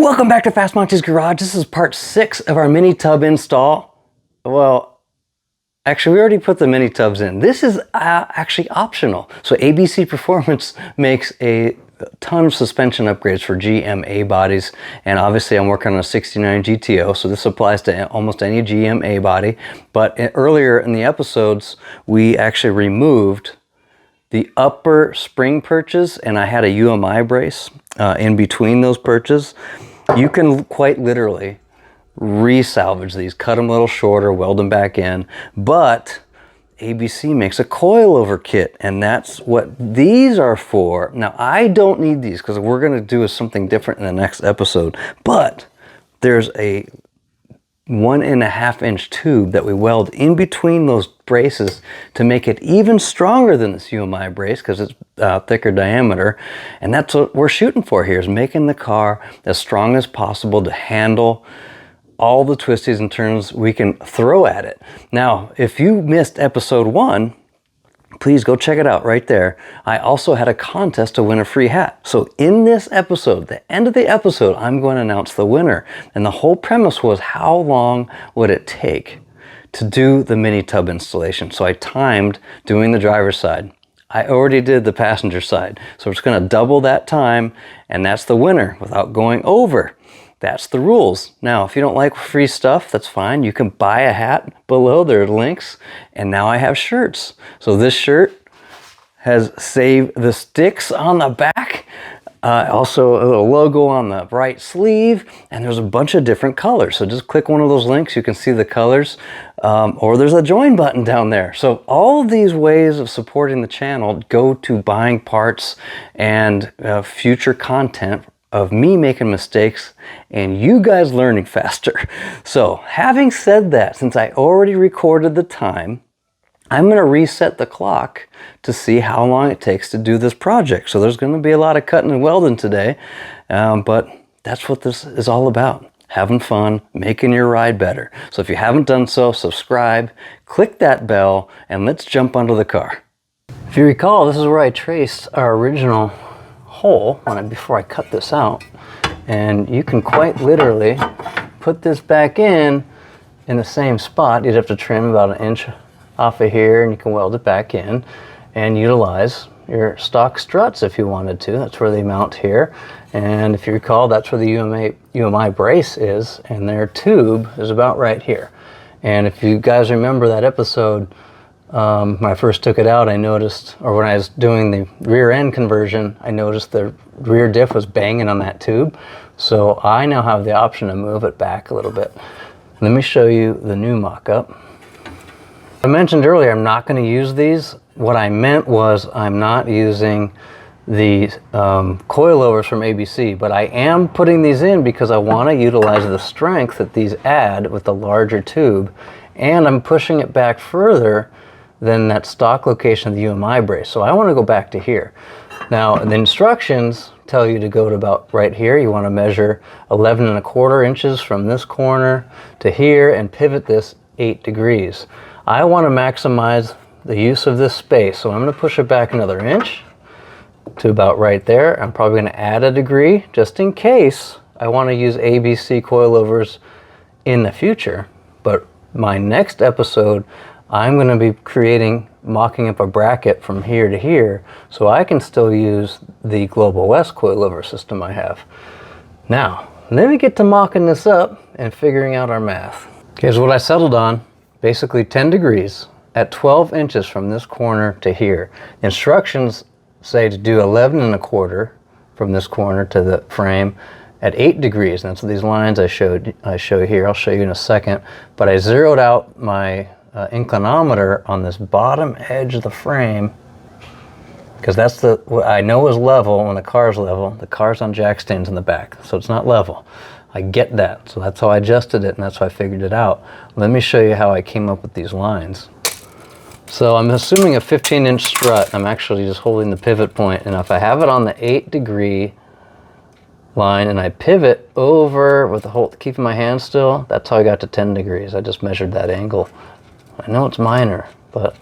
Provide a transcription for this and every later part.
Welcome back to FastMonty's Garage. This is part 6 of our mini tub install. Well, actually we already put the mini tubs in. This is actually optional. So ABC Performance makes a ton of suspension upgrades for GMA bodies, and obviously I'm working on a 69 GTO, so this applies to almost any GMA body. But earlier in the episodes we actually removed the upper spring perches, and I had a UMI brace in between those perches. You can quite literally re-salvage these, cut them a little shorter, weld them back in, but ABC makes a coilover kit, and that's what these are for. Now, I don't need these because we're going to do something different in the next episode, but there's a 1.5 inch tube that we weld in between those braces to make it even stronger than this UMI brace because it's thicker diameter, and that's what we're shooting for here, is making the car as strong as possible to handle all the twisties and turns we can throw at it. Now, if you missed episode 1, please go check it out right there. I also had a contest to win a free hat. So in this episode, the end of the episode, I'm going to announce the winner. And the whole premise was, how long would it take to do the mini tub installation? So I timed doing the driver's side. I already did the passenger side. So we're just going to double that time, and that's the winner without going over. That's the rules. Now, if you don't like free stuff, that's fine. You can buy a hat below. There are links. And now I have shirts. So this shirt has Save the Sticks on the back. Also a little logo on the right sleeve. And there's a bunch of different colors. So just click one of those links. You can see the colors. Or there's a join button down there. So all of these ways of supporting the channel go to buying parts and future content of me making mistakes and you guys learning faster. So having said that, since I already recorded the time, I'm going to reset the clock to see how long it takes to do this project. So there's going to be a lot of cutting and welding today, but that's what this is all about. Having fun, making your ride better. So if you haven't done so, subscribe, click that bell, and let's jump under the car. If you recall, this is where I traced our original hole before I cut this out, and you can quite literally put this back in the same spot. You'd have to trim about 1 inch off of here, and you can weld it back in and utilize your stock struts if you wanted to. That's where they mount here, and if you recall, that's where the UMI brace is, and their tube is about right here. And if you guys remember that episode, when I first took it out, I noticed, or when I was doing the rear end conversion, I noticed the rear diff was banging on that tube. So I now have the option to move it back a little bit. Let me show you the new mock-up. I mentioned earlier I'm not going to use these. What I meant was I'm not using the coilovers from ABC, but I am putting these in because I want to utilize the strength that these add with the larger tube, and I'm pushing it back further than that stock location of the UMI brace. So I want to go back to here. Now, the instructions tell you to go to about right here. You want to measure 11.25 inches from this corner to here and pivot this 8 degrees. I want to maximize the use of this space, so I'm going to push it back another inch to about right there. I'm probably going to add a degree just in case I want to use ABC coilovers in the future. But my next episode, I'm going to be mocking up a bracket from here to here so I can still use the Global West coilover system I have. Now, let me get to mocking this up and figuring out our math. Okay, so what I settled on, basically 10 degrees at 12 inches from this corner to here. The instructions say to do 11.25 from this corner to the frame at 8 degrees. And that's these lines I show here. I'll show you in a second. But I zeroed out my inclinometer on this bottom edge of the frame because that's what I know is level when the car's level. The car's on jack stands in the back, so it's not level. I get that, so that's how I adjusted it, and that's how I figured it out. Let me show you how I came up with these lines. So I'm assuming a 15-inch strut. I'm actually just holding the pivot point, and if I have it on the 8-degree line and I pivot over with the whole, keeping my hand still, that's how I got to 10 degrees. I just measured that angle. I know it's minor, but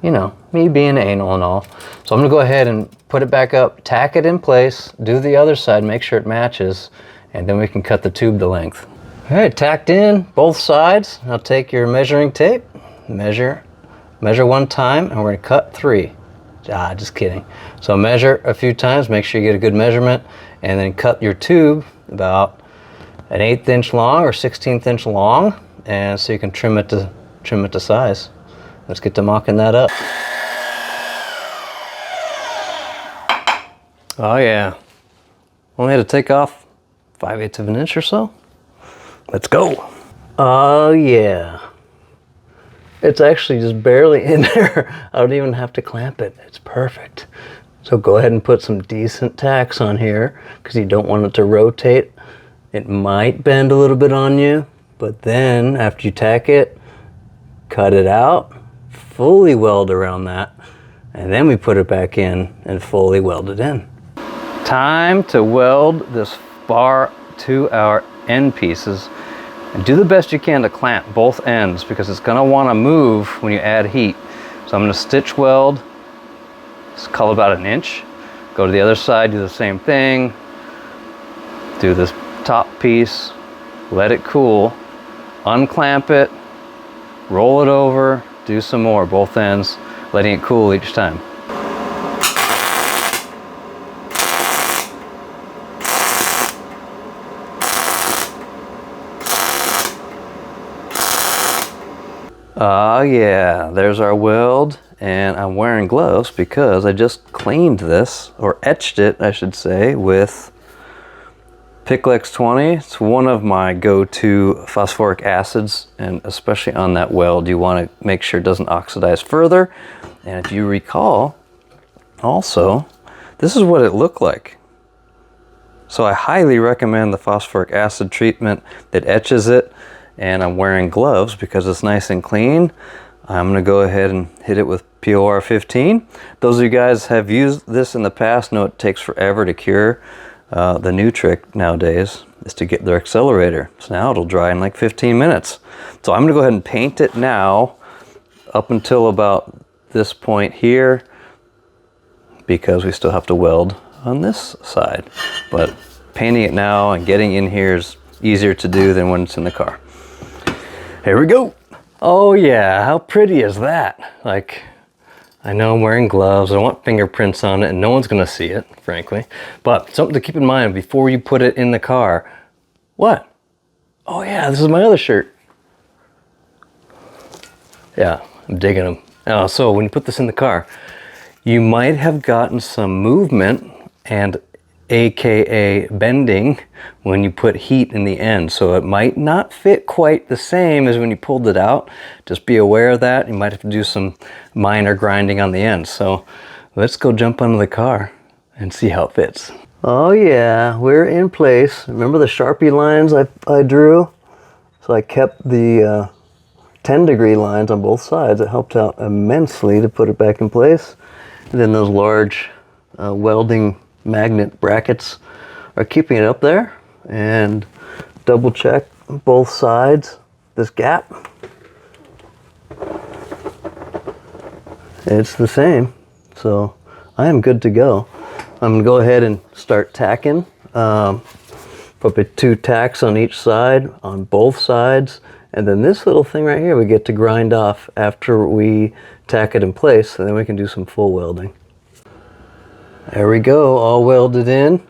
you know, me being anal and all. So I'm gonna go ahead and put it back up, tack it in place, do the other side, make sure it matches, and then we can cut the tube to length. All right, tacked in both sides. Now take your measuring tape, measure one time, and we're gonna cut 3. Just kidding. So measure a few times, make sure you get a good measurement, and then cut your tube about an 1/8 inch long or 1/16 inch long, and so you can trim it to size. Let's get to mocking that up. Oh yeah, only had to take off 5/8 of an inch or so. Let's go. Oh yeah. It's actually just barely in there. I don't even have to clamp it. It's perfect. So go ahead and put some decent tacks on here because you don't want it to rotate. It might bend a little bit on you, but then after you tack it, cut it out, fully weld around that, and then we put it back in and fully weld it in. Time to weld this bar to our end pieces. And do the best you can to clamp both ends because it's going to want to move when you add heat. So I'm going to stitch weld, cull about 1 inch, go to the other side, do the same thing, do this top piece, let it cool, unclamp it, roll it over, do some more, both ends, letting it cool each time. Yeah, there's our weld, and I'm wearing gloves because I just cleaned this, or etched it, I should say, with Piclex 20. It's one of my go-to phosphoric acids, and especially on that weld, you want to make sure it doesn't oxidize further. And if you recall, also, this is what it looked like. So I highly recommend the phosphoric acid treatment that etches it. And I'm wearing gloves because it's nice and clean. I'm gonna go ahead and hit it with POR 15. Those of you guys have used this in the past know it takes forever to cure. The new trick nowadays is to get their accelerator. So now it'll dry in like 15 minutes. So I'm gonna go ahead and paint it now up until about this point here because we still have to weld on this side. But painting it now and getting in here is easier to do than when it's in the car. Here we go. Oh yeah, how pretty is that? Like, I know I'm wearing gloves, I want fingerprints on it, and no one's gonna see it, frankly. But something to keep in mind before you put it in the car. What? Oh yeah, this is my other shirt. Yeah, I'm digging them. Oh, so when you put this in the car, you might have gotten some movement and AKA bending when you put heat in the end. So it might not fit quite the same as when you pulled it out. Just be aware of that. You might have to do some minor grinding on the end. So let's go jump under the car and see how it fits. Oh yeah, we're in place. Remember the Sharpie lines I drew? So I kept the 10-degree lines on both sides. It helped out immensely to put it back in place. And then those large welding magnet brackets are keeping it up there, and double check both sides, this gap, it's the same, so I am good to go. I'm gonna go ahead and start tacking. Put 2 tacks on each side, on both sides, and then this little thing right here we get to grind off after we tack it in place, and then we can do some full welding. There we go, all welded in.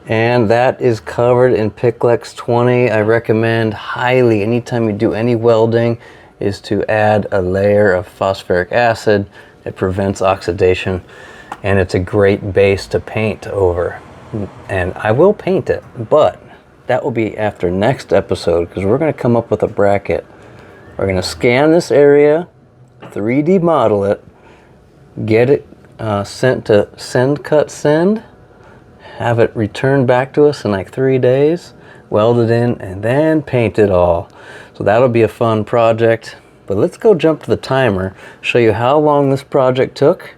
And that is covered in Piclex 20. I recommend highly, anytime you do any welding, is to add a layer of phosphoric acid. It prevents oxidation, and it's a great base to paint over. And I will paint it, but that will be after next episode, because we're gonna come up with a bracket. We're gonna scan this area, 3D model it, get it sent to Send Cut Send, have it returned back to us in like 3 days, weld it in, and then paint it all. So that'll be a fun project. But let's go jump to the timer, show you how long this project took,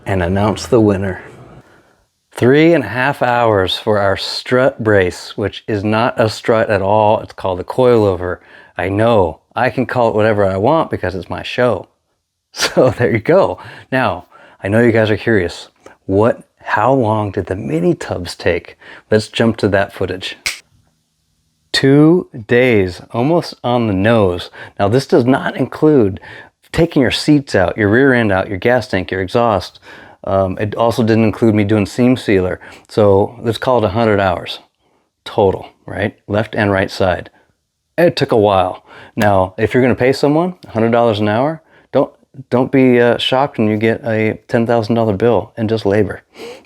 and announce the winner. 3.5 hours for our strut brace, which is not a strut at all. It's called a coilover. I know, I can call it whatever I want because it's my show. So there you go. Now, I know you guys are curious. What How long did the mini tubs take? Let's jump to that footage. 2 days, almost on the nose. Now this does not include taking your seats out, your rear end out, your gas tank, your exhaust. It also didn't include me doing seam sealer. So let's call it 100 hours total, right? Left and right side. It took a while. Now, if you're gonna pay someone $100 an hour, don't be shocked when you get a $10,000 bill in just labor.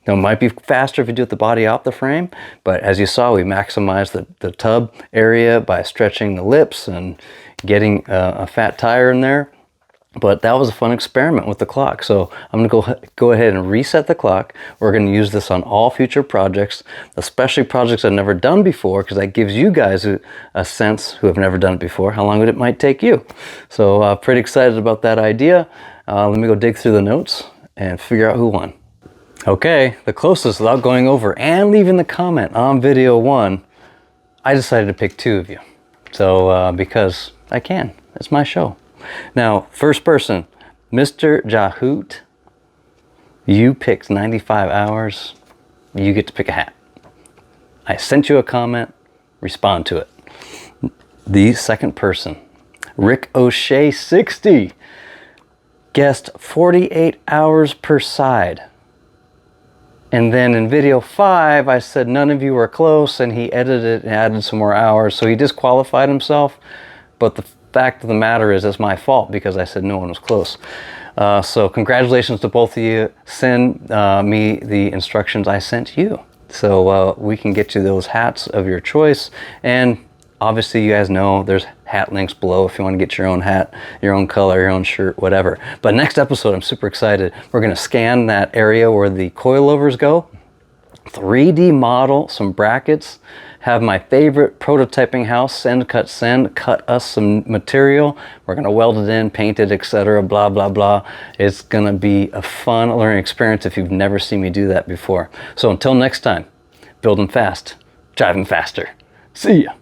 Now, it might be faster if you do it the body off the frame, but as you saw, we maximized the tub area by stretching the lips and getting a fat tire in there. But that was a fun experiment with the clock. So I'm gonna go ahead and reset the clock. We're gonna use this on all future projects, especially projects I've never done before, because that gives you guys a sense, who have never done it before, how long it might take you. So pretty excited about that idea. Let me go dig through the notes and figure out who won. Okay, the closest, without going over and leaving the comment on video 1, I decided to pick 2 of you. So because I can, it's my show. Now, first person, Mr. Jahoot, you picked 95 hours, you get to pick a hat. I sent you a comment, respond to it. The second person, Rick O'Shea 60, guessed 48 hours per side. And then in video 5, I said none of you were close, and he edited it and added some more hours, so he disqualified himself. But the fact of the matter is, it's my fault because I said no one was close. So congratulations to both of you. Send me the instructions I sent you, so we can get you those hats of your choice. And obviously you guys know there's hat links below if you want to get your own hat, your own color, your own shirt, whatever. But next episode, I'm super excited. We're going to scan that area where the coilovers go, 3D model some brackets, have my favorite prototyping house, Send Cut Send, cut us some material. We're gonna weld it in, paint it, etc., blah, blah, blah. It's gonna be a fun learning experience if you've never seen me do that before. So until next time, building fast, driving faster. See ya.